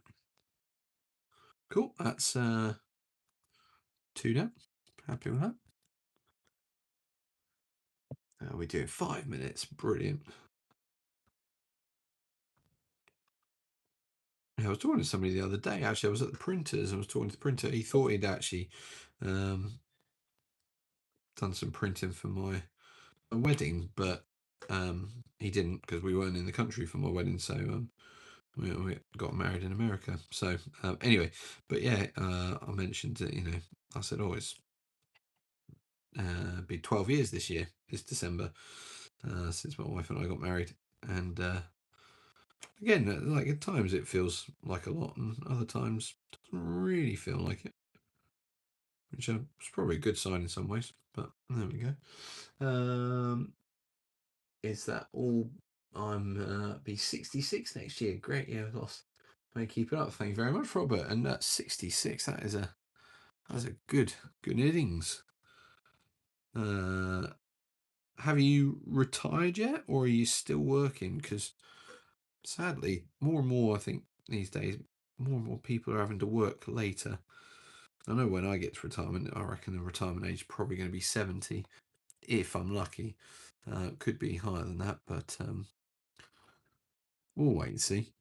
Cool, that's 2 down. Happy with that. We do 5 minutes. Brilliant. Yeah, I was talking to somebody the other day. Actually, I was at the printers. I was talking to the printer. He thought he'd actually done some printing for my wedding, but he didn't because we weren't in the country for my wedding. So we got married in America. So anyway, but yeah, I mentioned that, I said, oh, it's be 12 years this December, since my wife and I got married. And again, like at times it feels like a lot, and other times it doesn't really feel like it, which is probably a good sign in some ways. But there we go. Is that all? I'm be 66 next year. Great, yeah, lost. May keep it up. Thank you very much, Robert. And that's 66. That's a good innings. Have you retired yet, or are you still working? Because sadly, more and more, I think these days, more and more people are having to work later. I know when I get to retirement, I reckon the retirement age is probably going to be 70, if I'm lucky. Could be higher than that, but we'll wait and see.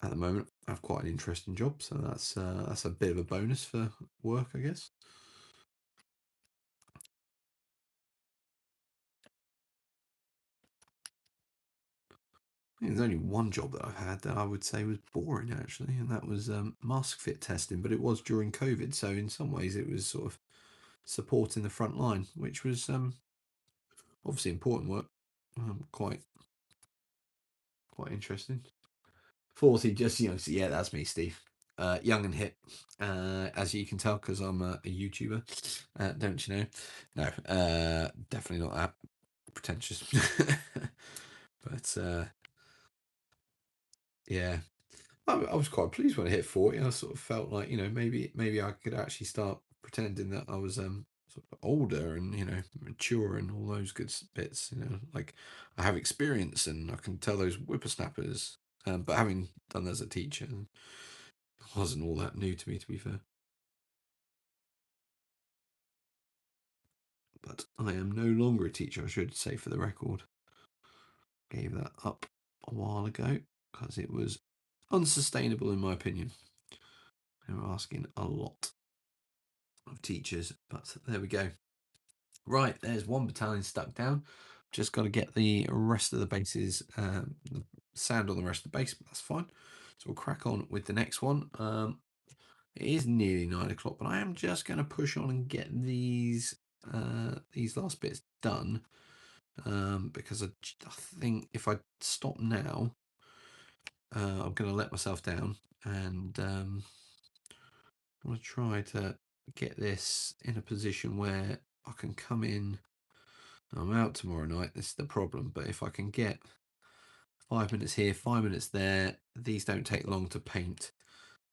At the moment, I have quite an interesting job, so that's a bit of a bonus for work, I guess. There's only one job that I've had that I would say was boring, actually, and that was mask fit testing. But it was during COVID, so in some ways it was sort of supporting the front line, which was obviously important work. Quite interesting. 40, just so yeah, that's me, Steve. Young and hip, as you can tell, because I'm a YouTuber. Don't you know? No, definitely not that pretentious. But yeah, I was quite pleased when I hit 40. I sort of felt like, maybe I could actually start pretending that I was sort of older and, mature and all those good bits. Like I have experience and I can tell those whippersnappers. But having done as a teacher, it wasn't all that new to me, to be fair. But I am no longer a teacher, I should say, for the record. Gave that up a while ago because it was unsustainable, in my opinion. They were asking a lot of teachers, but there we go. Right, there's one battalion stuck down. Just got to get the rest of the bases, the sand on the rest of the base, but that's fine. So we'll crack on with the next one. It is nearly 9 o'clock, but I am just going to push on and get these last bits done, because I think if I stop now, I'm going to let myself down, and I want to try to get this in a position where I can come in. I'm out tomorrow night. This is the problem. But if I can get 5 minutes here, 5 minutes there, these don't take long to paint,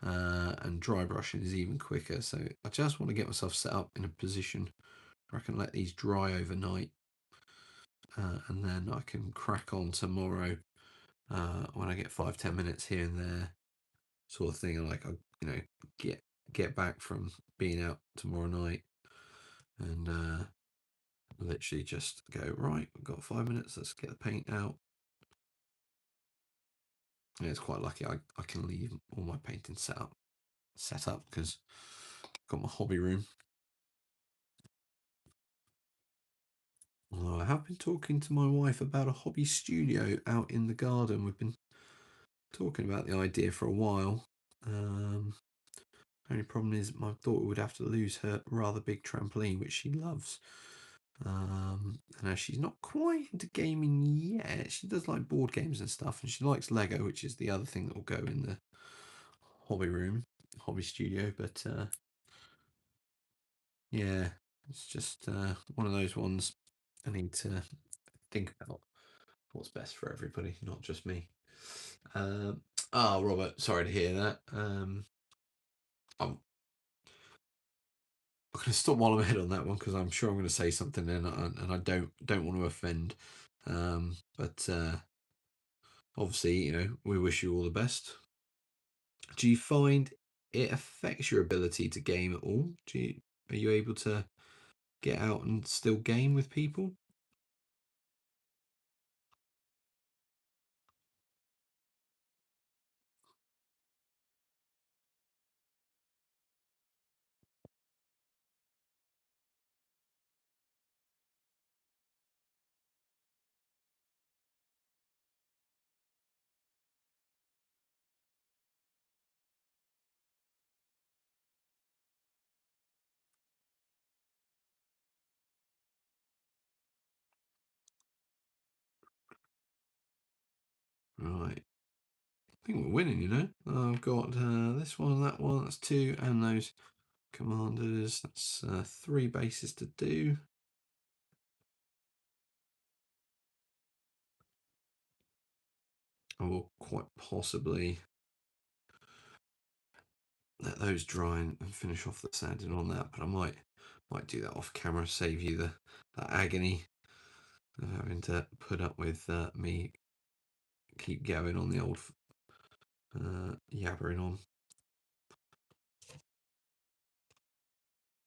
and dry brushing is even quicker. So I just want to get myself set up in a position where I can let these dry overnight, and then I can crack on tomorrow when I get 5-10 minutes here and there, sort of thing. Like I, get back from being out tomorrow night and literally just go, right, we've got 5 minutes, let's get the paint out. And it's quite lucky I can leave all my painting set up because I've got my hobby room. Although I have been talking to my wife about a hobby studio out in the garden. We've been talking about the idea for a while. Only problem is my daughter would have to lose her rather big trampoline, which she loves. I know she's not quite into gaming yet. She does like board games and stuff, and she likes Lego, which is the other thing that will go in the hobby room, hobby studio. But yeah, it's just one of those ones I need to think about what's best for everybody, not just me. Robert, sorry to hear that. I'm going to stop while I'm ahead on that one because I'm sure I'm going to say something and I don't want to offend. But obviously, you know, we wish you all the best. Do you find it affects your ability to game at all? Are you able to get out and still game with people? Right. I think we're winning, you know. I've got this one, that one, that's two, and those commanders. That's three bases to do. I will quite possibly let those dry and finish off the sanding on that, but I might do that off camera, save you the agony of having to put up with me keep going on the old yabbering on.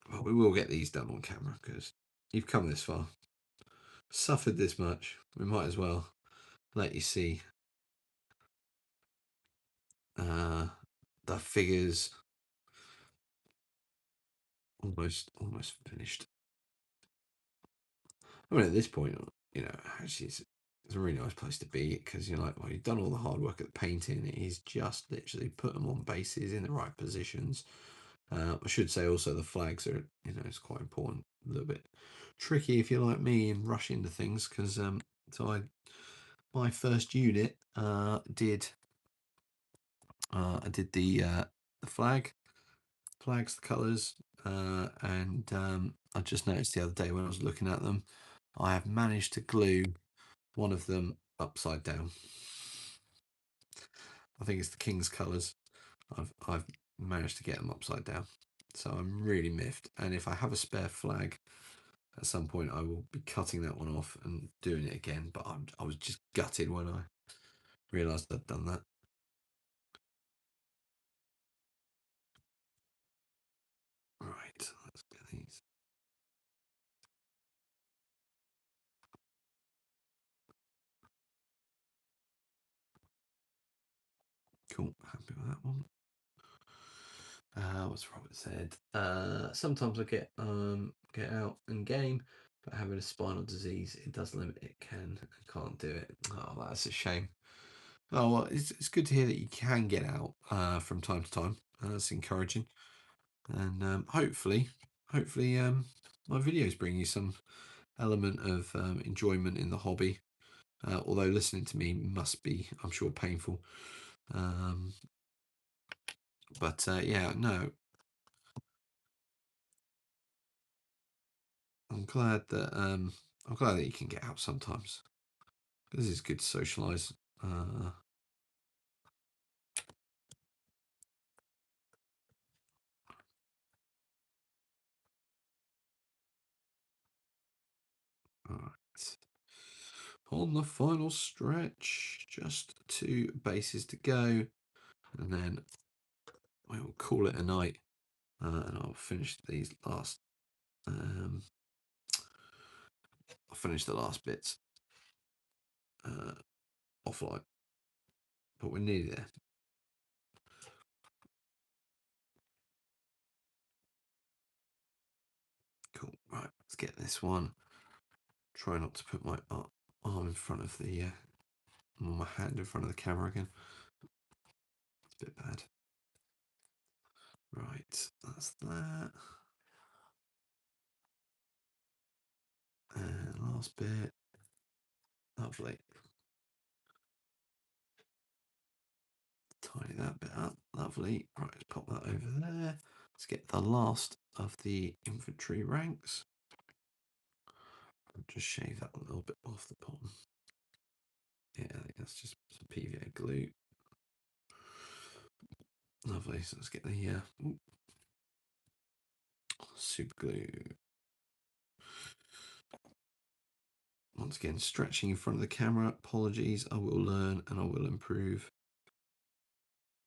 But we will get these done on camera because you've come this far, suffered this much. We might as well let you see the figures almost finished. I mean, at this point, you know, actually, it's a really nice place to be because you're like, well, you've done all the hard work at the painting. He's just literally put them on bases in the right positions. I should say also the flags are, you know, it's quite important. A little bit tricky if you're like me and rush into things because my first unit I did the flags, the colours, and I just noticed the other day when I was looking at them, I have managed to glue one of them upside down. I think it's the King's colours. I've managed to get them upside down, so I'm really miffed. And if I have a spare flag, at some point I will be cutting that one off and doing it again. But I was just gutted when I realised I'd done that. Right, let's get these. Cool, happy with that one. What's Robert said? Sometimes I get out and game, but having a spinal disease, it does limit it. Can't do it. Oh, that's a shame. Oh well, it's good to hear that you can get out from time to time. That's encouraging, and hopefully my videos bring you some element of enjoyment in the hobby. Although listening to me must be, I'm sure, painful. Um, but yeah, no, I'm glad that you can get out sometimes. This is good to socialise. Right. On the final stretch, just two bases to go, and then we will call it a night. And I'll finish these last. I'll finish the last bits offline, but we're nearly there. Cool. Right, let's get this one. Try not to put my arm in front of the, my hand in front of the camera again. It's a bit bad. Right, that's that. last bit. Lovely. Tidy that bit up. Lovely. Right, let's pop that over there. Let's get the last of the infantry ranks. I'll just shave that a little bit off the bottom. Yeah, I think that's just some PVA glue. Lovely. So let's get the super glue. Once again, stretching in front of the camera. Apologies. I will learn and I will improve.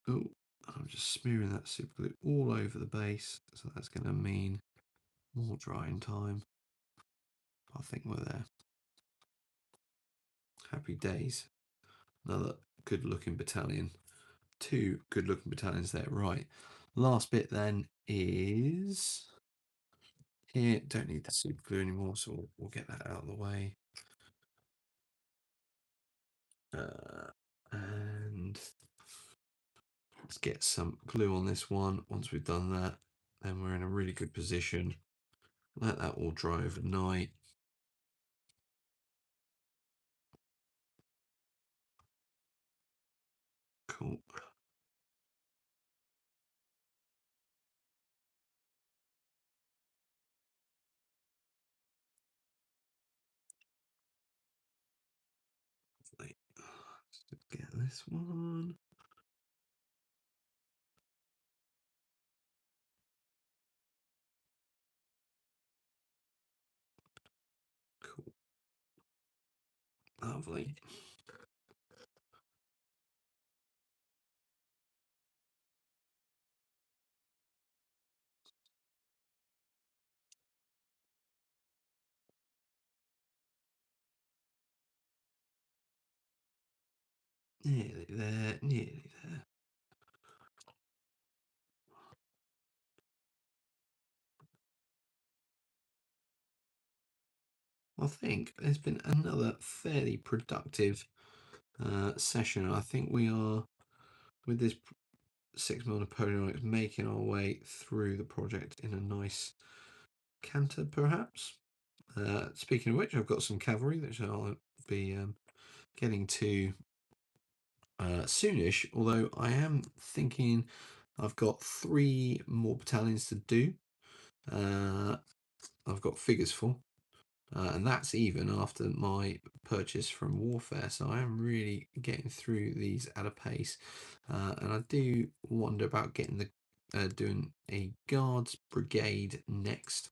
Oh, I'm just smearing that super glue all over the base. So that's going to mean more drying time. I think we're there. Happy days. Another good looking battalion. 2 good looking battalions there. Right. Last bit then is here. Don't need the super glue anymore, so we'll get that out of the way. And let's get some glue on this one. Once we've done that, then we're in a really good position. Let that all dry overnight. Cool. Let's get this one. Cool. Lovely. Nearly there, nearly there. I think there's been another fairly productive session. I think we are, with this 6mm Napoleonics, making our way through the project in a nice canter, perhaps. Speaking of which, I've got some cavalry that I'll be getting to soonish, although I am thinking I've got 3 more battalions to do. I've got figures for, and that's even after my purchase from Warfare, so I am really getting through these at a pace, and I do wonder about getting the doing a Guards Brigade next,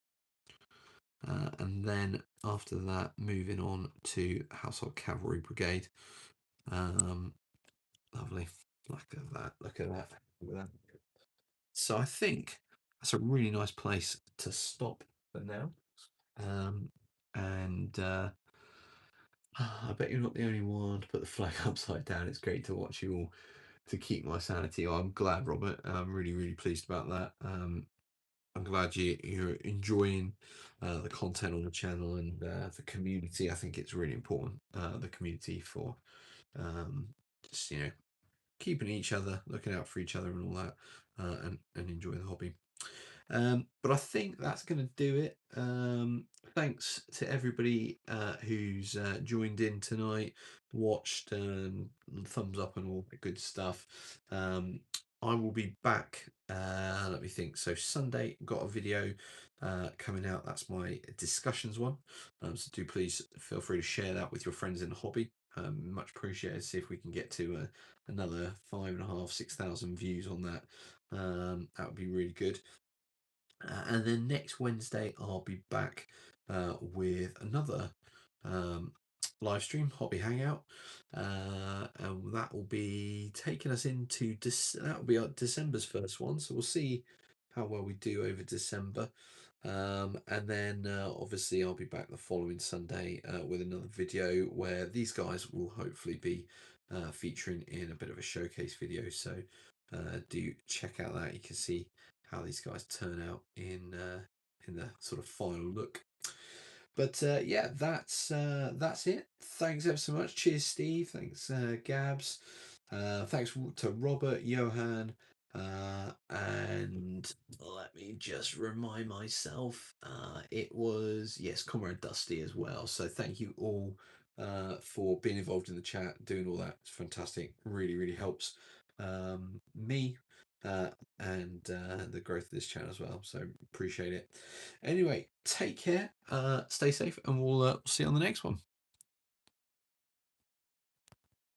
and then after that moving on to Household Cavalry Brigade. Lovely. Look at that. Look at that. Look at that. So I think that's a really nice place to stop for now. And I bet you're not the only one to put the flag upside down. It's great to watch you all to keep my sanity. Oh, I'm glad, Robert. I'm really, really pleased about that. I'm glad you're enjoying the content on the channel and the community. I think it's really important, the community, for just, keeping each other, looking out for each other and all that, and enjoying the hobby. But I think that's going to do it. Thanks to everybody who's joined in tonight, watched, thumbs up and all that good stuff. I will be back, let me think. So Sunday, got a video coming out. That's my discussions one. So do please feel free to share that with your friends in the hobby. Much appreciated. See if we can get to another 5,500, 6,000 views on that. That would be really good. And then next Wednesday, I'll be back with another live stream, Hobby Hangout, and that will be taking us into that will be December's first one. So we'll see how well we do over December, and then obviously I'll be back the following Sunday with another video where these guys will hopefully be featuring in a bit of a showcase video. So do check out that. You can see how these guys turn out in the sort of final look. But yeah, that's it. Thanks ever so much. Cheers, Steve. Thanks, Gabs. Thanks to Robert, Johan, And let me just remind myself, it was, yes, Comrade Dusty as well. So thank you all for being involved in the chat, doing all that. It's fantastic. Really, really helps me and the growth of this channel as well. So appreciate it. Anyway, take care, stay safe, and we'll see you on the next one.